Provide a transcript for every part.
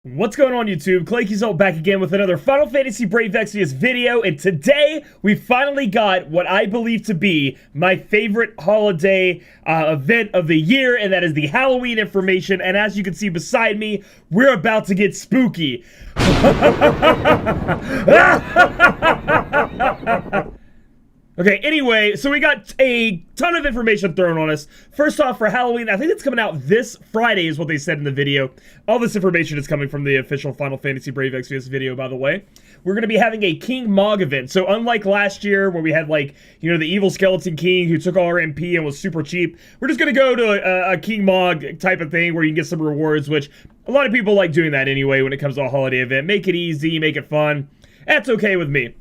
What's going on, YouTube? Claic Yuzolt back again with another Final Fantasy Brave Exvius video, and today we finally got what I believe to be my favorite holiday event of the year, and that is the Halloween information. And as you can see beside me, we're about to get spooky. Okay, anyway, so we got a ton of information thrown on us. First off, for Halloween, I think it's coming out this Friday is what they said in the video. All this information is coming from the official Final Fantasy Brave Exvius video, by the way. We're going to be having a King Mog event. So unlike last year where we had, like, you know, the evil skeleton king who took all our MP and was super cheap, we're just going to go to a King Mog type of thing where you can get some rewards, which a lot of people like doing that anyway when it comes to a holiday event. Make it easy, make it fun. That's okay with me.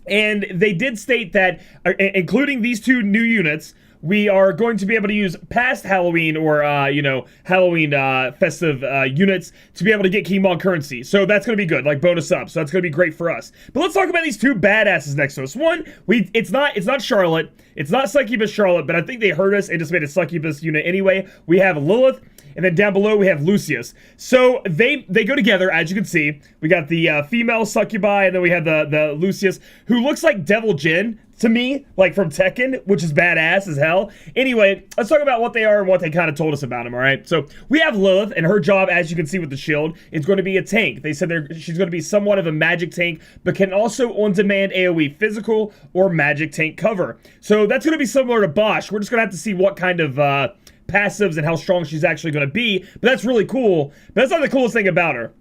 And they did state that, including these two new units, we are going to be able to use past Halloween or, Halloween festive units to be able to get King Mog currency. So that's going to be good, like bonus up. So that's going to be great for us. But let's talk about these two badasses next to us. One, it's not Charlotte. It's not succubus Charlotte, but I think they heard us and just made a succubus unit anyway. We have Lilith. And then down below, we have Lucius. So they go together, as you can see. We got the female succubi, and then we have the Lucius, who looks like Devil Jin to me, like from Tekken, which is badass as hell. Anyway, let's talk about what they are and what they kind of told us about them, all right? So we have Lilith, and her job, as you can see with the shield, is going to be a tank. They said she's going to be somewhat of a magic tank, but can also on-demand AoE physical or magic tank cover. So that's going to be similar to Bosch. We're just going to have to see what kind of passives and how strong she's actually going to be, but that's really cool. But that's not the coolest thing about her.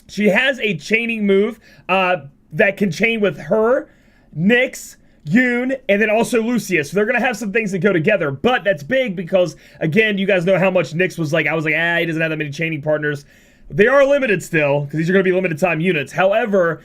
She has a chaining move that can chain with her, Nyx, Yoon, and then also Lucius. So they're going to have some things that go together, but that's big because, again, you guys know how much Nyx was like. I was like, he doesn't have that many chaining partners. They are limited still, because these are going to be limited time units. However,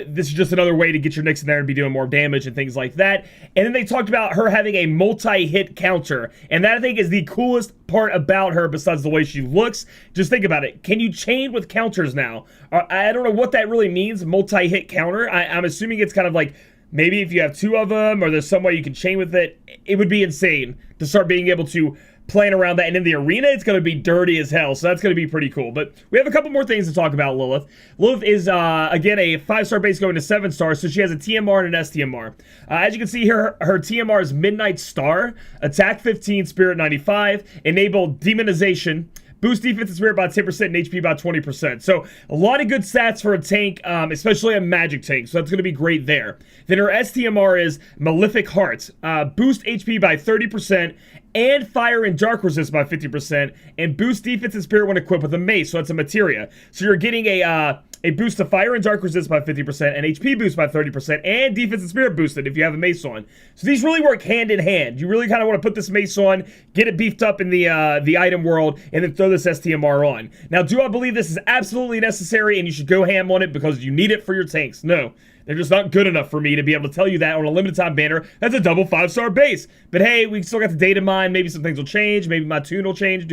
this is just another way to get your Nyx in there and be doing more damage and things like that. And then they talked about her having a multi-hit counter. And that, I think, is the coolest part about her besides the way she looks. Just think about it. Can you chain with counters now? I don't know what that really means, multi-hit counter. I'm assuming it's kind of like, maybe if you have two of them or there's some way you can chain with it, it would be insane to start being able to playing around that. And in the arena, it's going to be dirty as hell. So that's going to be pretty cool. But we have a couple more things to talk about Lilith. Lilith is, again, a 5-star base going to 7-star. So she has a TMR and an STMR. As you can see here, her TMR is Midnight Star, Attack 15, Spirit 95, Enable Demonization, boost defense and spirit by 10% and HP by 20%. So a lot of good stats for a tank, especially a magic tank. So that's going to be great there. Then her STMR is Malefic Heart. Boost HP by 30% and fire and dark resist by 50%. And boost defense and spirit when equipped with a mace. So that's a materia. So you're getting a boost to fire and dark resist by 50%, and HP boost by 30%, and defense and spirit boosted if you have a mace on. So these really work hand in hand. You really kind of want to put this mace on, get it beefed up in the item world, and then throw this STMR on. Now, do I believe this is absolutely necessary and you should go ham on it because you need it for your tanks? No. They're just not good enough for me to be able to tell you that on a limited time banner. That's a double 5-star base. But hey, we still got the data mine. Maybe some things will change. Maybe my tune will change.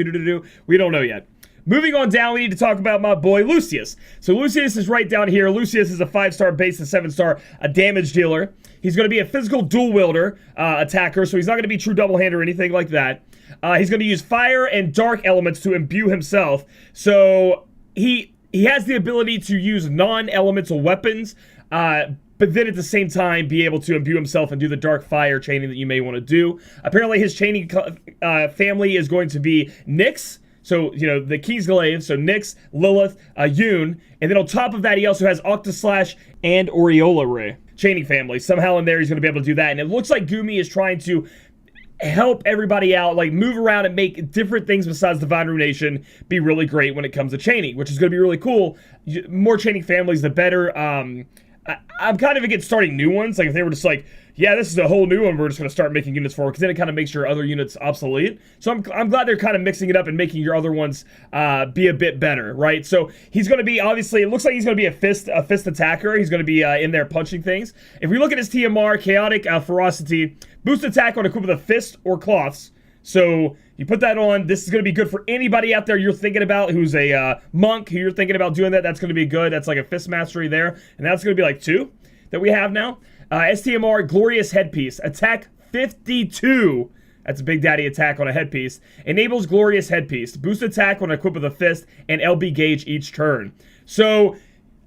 We don't know yet. Moving on down, we need to talk about my boy Lucius. So Lucius is right down here. Lucius is a 5-star base and 7-star damage dealer. He's going to be a physical dual wielder attacker, so he's not going to be true double hand or anything like that. He's going to use fire and dark elements to imbue himself. So he has the ability to use non-elemental weapons, but then at the same time be able to imbue himself and do the dark fire chaining that you may want to do. Apparently his chaining family is going to be Nyx. So, you know, the Kingsglaive, so Nyx, Lilith, Yoon, and then on top of that, he also has Octaslash and Aureola Ray. Chaining family. Somehow in there, he's going to be able to do that. And it looks like Gumi is trying to help everybody out, like move around and make different things besides Divine Ruination be really great when it comes to chaining, which is going to be really cool. More chaining families, the better. I'm kind of against starting new ones. Like if they were just like, yeah, this is a whole new one we're just going to start making units for, because then it kind of makes your other units obsolete. So I'm glad they're kind of mixing it up and making your other ones be a bit better, right? So he's going to be, obviously, it looks like he's going to be a fist attacker. He's going to be in there punching things. If we look at his TMR, Chaotic Ferocity, boost attack on equipped with a fist or cloths. So you put that on. This is going to be good for anybody out there you're thinking about who's a monk, who you're thinking about doing that. That's going to be good. That's like a fist mastery there. And that's going to be like 2 that we have now. STMR, Glorious Headpiece. Attack 52 That's a Big Daddy attack on a headpiece. Enables Glorious Headpiece. Boost attack when equipped with a fist and LB gauge each turn. So,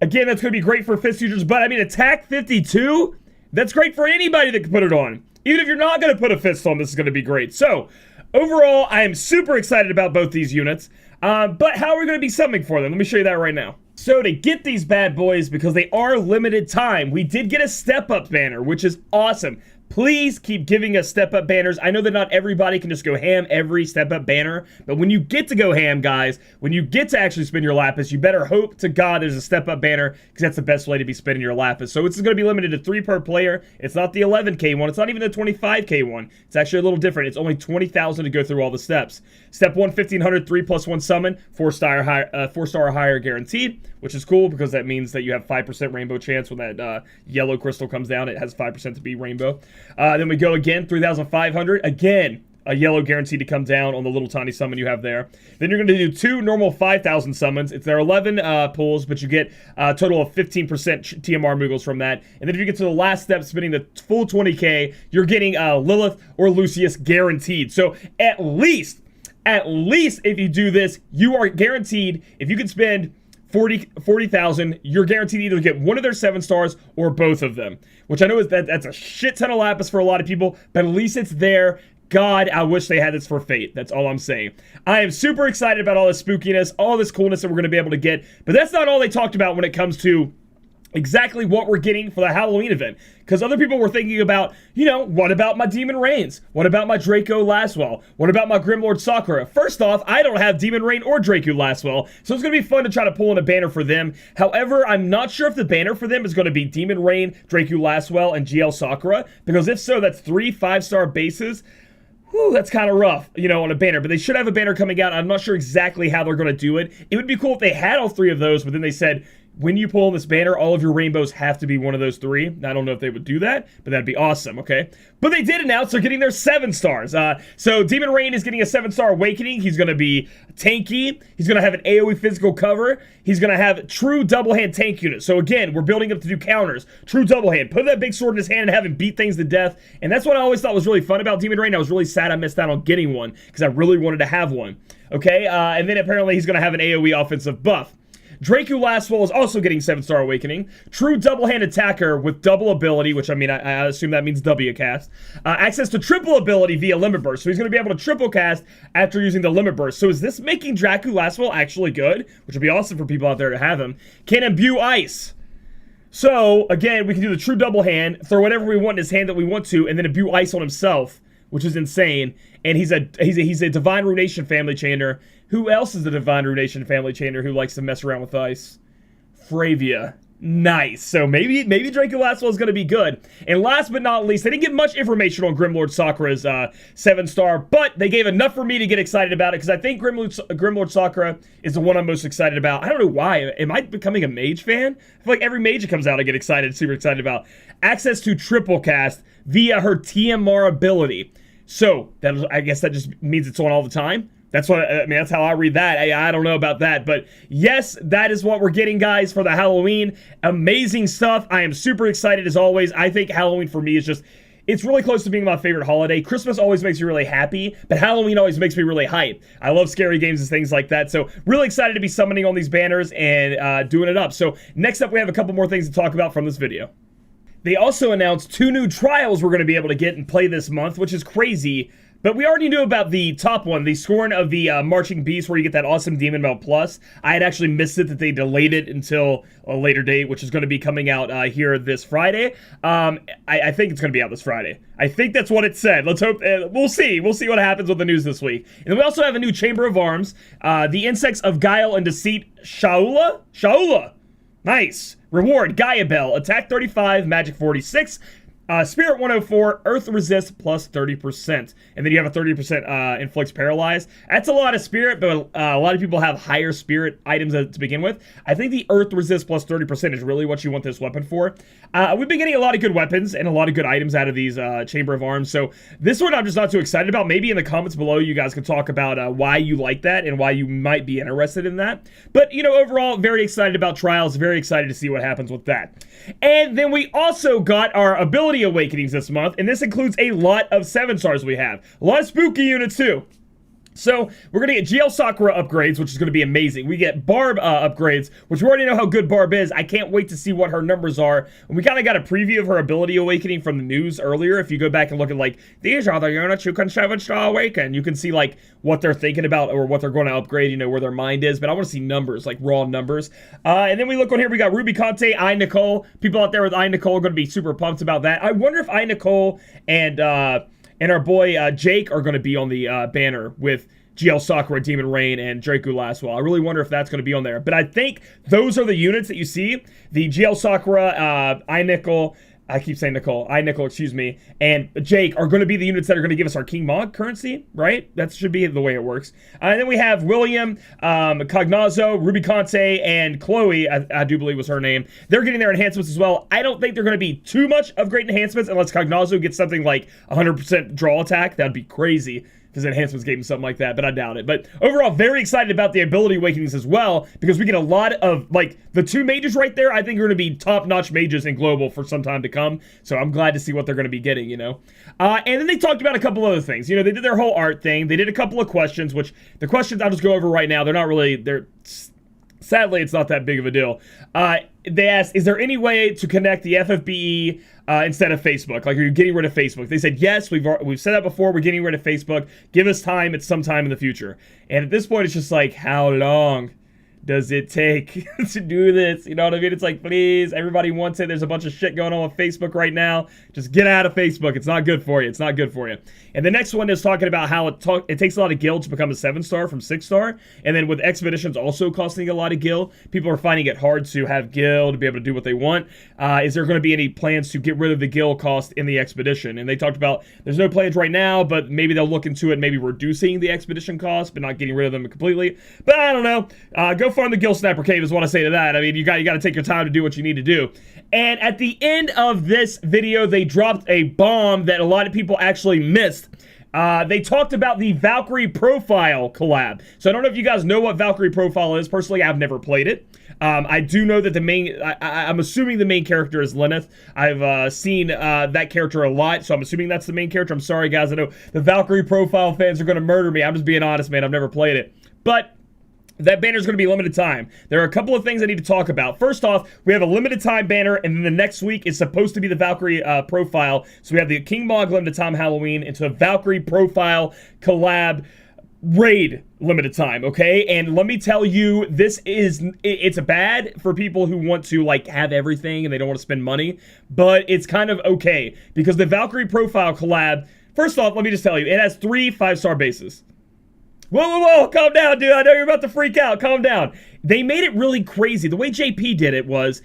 again, that's going to be great for fist users, but I mean, attack 52? That's great for anybody that can put it on. Even if you're not going to put a fist on, this is going to be great. So, overall, I am super excited about both these units. But how are we going to be summoning for them? Let me show you that right now. So to get these bad boys, because they are limited time, we did get a step-up banner, which is awesome. Please keep giving us step-up banners. I know that not everybody can just go ham every step-up banner, but when you get to go ham, guys, when you get to actually spin your lapis, you better hope to God there's a step-up banner, because that's the best way to be spinning your lapis. So it's going to be limited to 3 per player. It's not the 11k one. It's not even the 25k one. It's actually a little different. It's only 20,000 to go through all the steps. Step 1, 1,500, 3+1 summon, 4-star or higher guaranteed, which is cool because that means that you have 5% rainbow chance when that yellow crystal comes down. It has 5% to be rainbow. Then we go again, 3,500. Again, a yellow guaranteed to come down on the little tiny summon you have there. Then you're going to do 2 normal 5,000 summons. There are 11 pulls, but you get a total of 15% TMR Moogles from that. And then if you get to the last step, spending the full 20k, you're getting Lilith or Lucius guaranteed. So at least if you do this, you are guaranteed, if you can spend 40,000, you're guaranteed to either get one of their 7 stars or both of them. Which I know that's a shit ton of lapis for a lot of people, but at least it's there. God, I wish they had this for Fate. That's all I'm saying. I am super excited about all this spookiness, all this coolness that we're going to be able to get. But that's not all they talked about when it comes to exactly what we're getting for the Halloween event. Because other people were thinking about, you know, what about my Demon Rains? What about my Draco Laswell? What about my Grimlord Sakura? First off, I don't have Demon Rain or Draco Laswell, so it's going to be fun to try to pull in a banner for them. However, I'm not sure if the banner for them is going to be Demon Rain, Draco Laswell, and GL Sakura, because if so, that's 3 5-star bases. Whew, that's kind of rough, you know, on a banner. But they should have a banner coming out. I'm not sure exactly how they're going to do it. It would be cool if they had all 3 of those, but then they said, when you pull in this banner, all of your rainbows have to be one of those 3. I don't know if they would do that, but that'd be awesome, okay? But they did announce they're getting their 7 stars. So Demon Rain is getting a 7-star awakening. He's going to be tanky. He's going to have an AoE physical cover. He's going to have true double hand tank unit. So again, we're building up to do counters. True double hand. Put that big sword in his hand and have him beat things to death. And that's what I always thought was really fun about Demon Rain. I was really sad I missed out on getting one because I really wanted to have one. Okay, and then apparently he's going to have an AoE offensive buff. Draco Laswell is also getting 7-star awakening. True double hand attacker with double ability, which I mean, I assume that means W cast. Access to triple ability via limit burst. So he's going to be able to triple cast after using the limit burst. So is this making Draco Laswell actually good? Which would be awesome for people out there to have him. Can imbue ice. So again, we can do the true double hand, throw whatever we want in his hand that we want to, and then imbue ice on himself, which is insane. And he's a Divine Runation family chainer. Who else is the Divine Runation family chainer who likes to mess around with ice? Fravia. Nice. So maybe Draco Laswell is going to be good. And last but not least, they didn't give much information on Grimlord Sakura's 7-star, but they gave enough for me to get excited about it, because I think Grimlord Sakura is the one I'm most excited about. I don't know why. Am I becoming a mage fan? I feel like every mage that comes out I get excited, super excited about. Access to triple cast via her TMR ability. So I guess that just means it's on all the time. That's what I mean. That's how I read that. I don't know about that, but yes, that is what we're getting, guys, for the Halloween. Amazing stuff. I am super excited as always. I think Halloween for me is just, it's really close to being my favorite holiday. Christmas always makes me really happy, but Halloween always makes me really hype. I love scary games and things like that. So really excited to be summoning on these banners and doing it up. So next up, we have a couple more things to talk about from this video. They also announced 2 new trials we're going to be able to get and play this month, which is crazy. But we already knew about the top one, the Scorn of the Marching Beast, where you get that awesome Demon Melt Plus. I had actually missed it that they delayed it until a later date, which is going to be coming out here this Friday. I think it's going to be out this Friday. I think that's what it said. Let's hope. We'll see. We'll see what happens with the news this week. And then we also have a new Chamber of Arms. The Insects of Guile and Deceit, Shaula. Nice. Reward, Gaia Bell. Attack 35, Magic 46. Spirit 104, Earth Resist plus 30%. And then you have a 30% Inflicts Paralyze. That's a lot of Spirit, but a lot of people have higher Spirit items to begin with. I think the Earth Resist plus 30% is really what you want this weapon for. We've been getting a lot of good weapons and a lot of good items out of these Chamber of Arms. So this one I'm just not too excited about. Maybe in the comments below you guys can talk about why you like that and why you might be interested in that. But, you know, overall, very excited about Trials. Very excited to see what happens with that. And then we also got our ability ability awakenings this month, and this includes a lot of 7-stars we have. A lot of spooky units too. So, we're going to get GL Sakura upgrades, which is going to be amazing. We get Barb upgrades, which we already know how good Barb is. I can't wait to see what her numbers are. And we kind of got a preview of her ability awakening from the news earlier. If you go back and look at, like, these are the units you can 7-star awaken. You can see, like, what they're thinking about or what they're going to upgrade, you know, where their mind is. But I want to see numbers, like raw numbers. And then we look on here, we got Ruby Conte, I Nicole. People out there with I Nicole are going to be super pumped about that. I wonder if I Nicole and our boy Jake are going to be on the banner with GL Sakura, Demon Rain, and Draco Laswell. I really wonder if that's going to be on there. But I think those are the units that you see. The GL Sakura, I Nicole, I keep saying Nicole, I Nicole, excuse me, and Jake are going to be the units that are going to give us our King Mog currency, right? That should be the way it works. And then we have William, Cognazzo, Ruby Conte, and Chloe, I do believe was her name. They're getting their enhancements as well. I don't think they're going to be too much of great enhancements unless Cognazzo gets something like 100% draw attack. That'd be crazy. Because enhancements gave him something like that, but I doubt it. But overall, very excited about the ability awakenings as well, because we get a lot of, like, the 2 mages right there, I think are going to be top-notch mages in Global for some time to come. So I'm glad to see what they're going to be getting, you know. And then they talked about a couple other things. You know, they did their whole art thing. They did a couple of questions, which the questions I'll just go over right now. They're not really, sadly, it's not that big of a deal. They asked, is there any way to connect the FFBE instead of Facebook? Like, are you getting rid of Facebook? They said, yes, we've said that before. We're getting rid of Facebook. Give us time. It's sometime in the future. And at this point, it's just like, how long does it take to do this? You know what I mean? It's like, please, everybody wants it. There's a bunch of shit going on with Facebook right now. Just get out of Facebook. It's not good for you. It's not good for you. And the next one is talking about how it takes a lot of gil to become a 7-star from 6-star. And then with expeditions also costing a lot of gil, people are finding it hard to have gil to be able to do what they want. Is there going to be any plans to get rid of the gil cost in the expedition? And they talked about there's no plans right now, but maybe they'll look into it, maybe reducing the expedition cost, but not getting rid of them completely. But I don't know. Go farm the Gil Snapper Cave is what I say to that. I mean, you got to take your time to do what you need to do. And at the end of this video, they dropped a bomb that a lot of people actually missed. They talked about the Valkyrie Profile collab. So I don't know if you guys know what Valkyrie Profile is. Personally, I've never played it. I do know that the main, I'm assuming the main character is Lilith. I've seen that character a lot, so I'm assuming that's the main character. I'm sorry, guys. I know the Valkyrie Profile fans are going to murder me. I'm just being honest, man. I've never played it. But that banner is going to be limited time. There are a couple of things I need to talk about. First off, we have a limited time banner, and then the next week is supposed to be the Valkyrie Profile. So we have the King Mog limited time Halloween into a Valkyrie Profile collab raid limited time, okay? And let me tell you, it's bad for people who want to, like, have everything and they don't want to spend money, but it's kind of okay, because the Valkyrie Profile collab, first off, let me just tell you, it has 3 5-star bases. Whoa, calm down, dude. I know you're about to freak out. Calm down. They made it really crazy. The way JP did it was,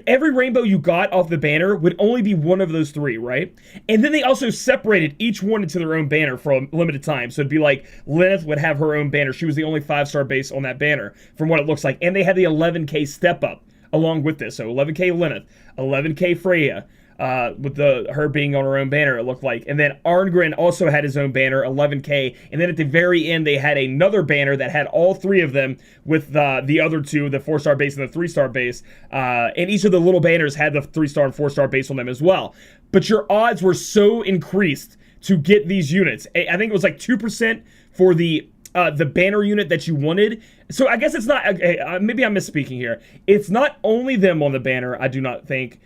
every rainbow you got off the banner would only be one of those 3, right? And then they also separated each one into their own banner for a limited time. So it'd be like, Lilith would have her own banner. She was the only 5-star base on that banner, from what it looks like. And they had the 11K step up along with this. So 11K Lilith, 11K Freya, with her being on her own banner, it looked like. And then Arngren also had his own banner, 11K. And then at the very end, they had another banner that had all 3 of them with the other 2, the 4-star base and the 3-star base. And each of the little banners had the 3-star and 4-star base on them as well. But your odds were so increased to get these units. I think it was like 2% for the banner unit that you wanted. So I guess it's not, maybe I'm misspeaking here. It's not only them on the banner, I do not think,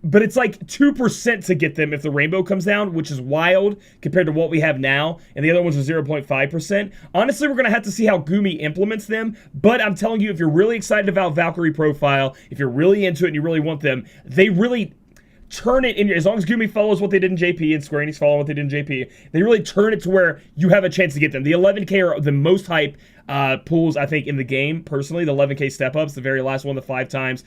but it's like 2% to get them if the rainbow comes down, which is wild compared to what we have now. And the other ones are 0.5%. Honestly, we're going to have to see how Gumi implements them. But I'm telling you, if you're really excited about Valkyrie Profile, if you're really into it and you really want them, they really turn it in, as long as Gumi follows what they did in JP and Square Enix follow what they did in JP, they really turn it to where you have a chance to get them. The 11K are the most hype pools, I think, in the game. Personally, the 11K step-ups, the very last one, the 5 times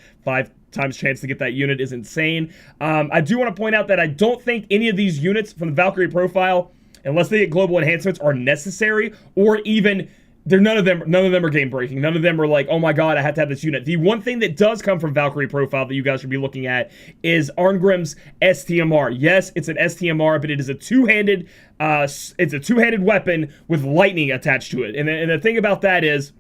chance to get that unit is insane. I do want to point out that I don't think any of these units from the Valkyrie Profile, unless they get global enhancements, are necessary, or even none of them are game breaking. None of them are like, oh my god, I have to have this unit. The one thing that does come from Valkyrie Profile that you guys should be looking at is Arngrim's STMR. Yes, it's an STMR, but it is a two-handed weapon with lightning attached to it. And the thing about that is,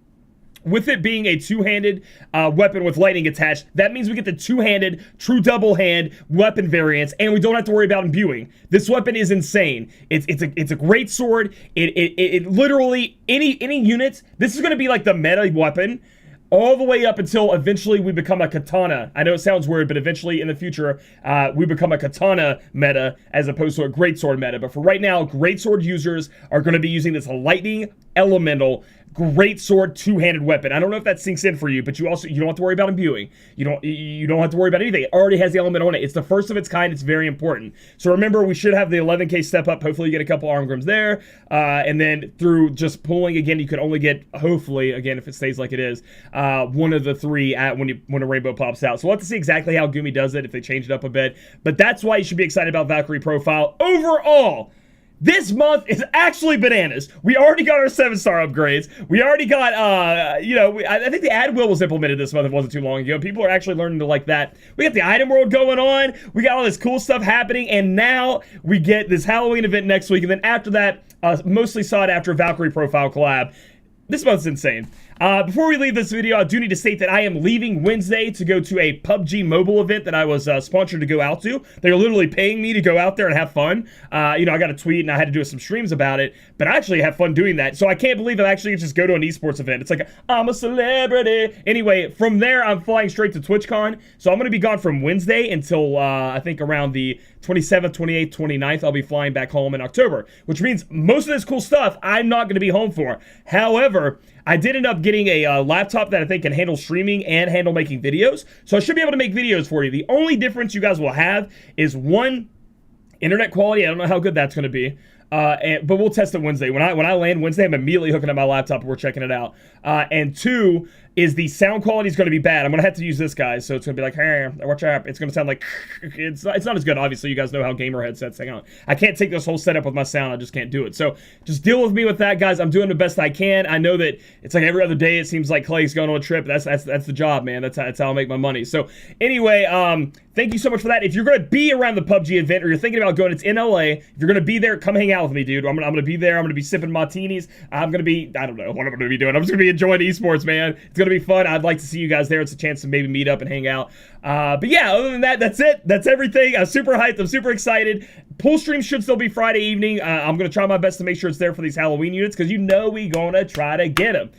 with it being a two-handed weapon with lightning attached, that means we get the two-handed, true double-hand weapon variants, and we don't have to worry about imbuing. This weapon is insane. It's a great sword. It literally, any unit, this is going to be like the meta weapon, all the way up until eventually we become a katana. I know it sounds weird, but eventually in the future, we become a katana meta as opposed to a greatsword meta. But for right now, greatsword users are going to be using this lightning elemental greatsword two-handed weapon. I don't know if that sinks in for you, but you don't have to worry about imbuing. You don't have to worry about anything. It already has the element on it. It's the first of its kind. It's very important. So remember, we should have the 11k step up. Hopefully you get a couple armgrams there. And then through just pulling again, you could only get, hopefully, again, if it stays like it is, one of the three when a rainbow pops out. So we'll have to see exactly how Gumi does it, if they change it up a bit. But that's why you should be excited about Valkyrie Profile. Overall, this month is actually bananas. We already got our 7-star upgrades. We already got, I think the ad wheel was implemented this month. It wasn't too long ago. People are actually learning to like that. We got the item world going on. We got all this cool stuff happening. And now we get this Halloween event next week. And then after that, mostly sought after Valkyrie Profile collab. This month's insane. Before we leave this video, I do need to state that I am leaving Wednesday to go to a PUBG mobile event that I was sponsored to go out to. They're literally paying me to go out there and have fun. I got a tweet and I had to do some streams about it, but I actually have fun doing that. So I can't believe I actually just go to an esports event. It's like, I'm a celebrity. Anyway, from there, I'm flying straight to TwitchCon. So I'm going to be gone from Wednesday until, I think, around the 27th, 28th, 29th. I'll be flying back home in October, which means most of this cool stuff I'm not going to be home for. However, I did end up getting a laptop that I think can handle streaming and handle making videos. So I should be able to make videos for you. The only difference you guys will have is, one, internet quality. I don't know how good that's going to be. But we'll test it Wednesday. When I land Wednesday, I'm immediately hooking up my laptop and we're checking it out. And two is the sound quality is going to be bad. I'm going to have to use this, guys. So it's going to be like, hey, watch out. It's going to sound like, it's not as good. Obviously, you guys know how gamer headsets hang on. I can't take this whole setup with my sound. I just can't do it. So just deal with me with that, guys. I'm doing the best I can. I know that it's like every other day. It seems like Claic's going on a trip. That's the job, man. That's how I make my money. So anyway, thank you so much for that. If you're going to be around the PUBG event or you're thinking about going, it's in LA. If you're going to be there, come hang out with me, dude. I'm going to be there. I'm going to be sipping martinis. I'm going to be, I don't know what I'm going to be doing. I'm just going to be enjoying esports, man. It's going to be fun. I'd like to see you guys there. It's a chance to maybe meet up and hang out. But yeah, other than that, that's it. That's everything. I'm super hyped. I'm super excited. Pool stream should still be Friday evening. I'm going to try my best to make sure it's there for these Halloween units because we going to try to get them.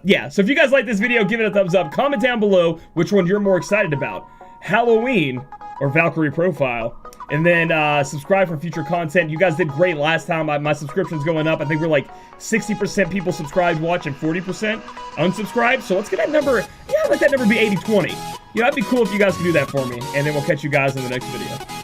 Yeah, so if you guys like this video, give it a thumbs up. Comment down below which one you're more excited about, Halloween or Valkyrie Profile. And then subscribe for future content. You guys did great last time. My subscription's going up. I think we're like 60% people subscribed, watch, and 40% unsubscribed. So let's get that number. Yeah, let that number be 80-20. That'd be cool if you guys could do that for me. And then we'll catch you guys in the next video.